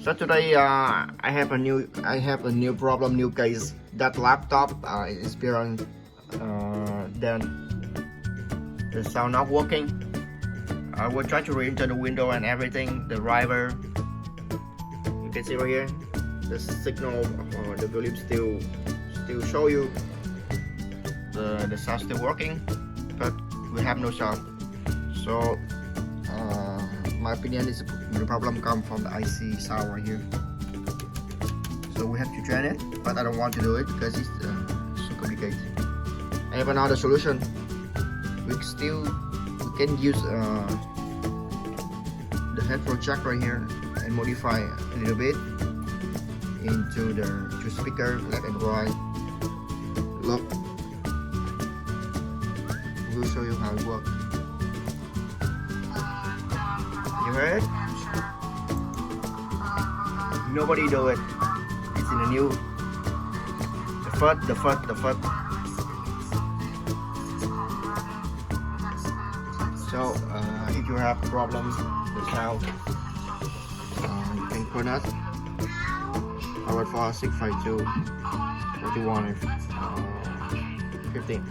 So today I have a new problem, new case. That laptop is inspiron, then the sound not working. I will try to re-enter the window and everything. The driver, you can see right here, the signal or the volume still show you the sound still working, but we have no sound. So my opinion is the problem comes from the IC sound right here. So we have to drain it, but I don't want to do it because it's so complicated. I have another solution. We can use the headphone jack right here and modify a little bit into the two speaker left and right. Look, we'll show you how it works. You heard it? Nobody do it. It's in the new. The foot. So if you have problems with sound, you can call us. Our 4652 41 15.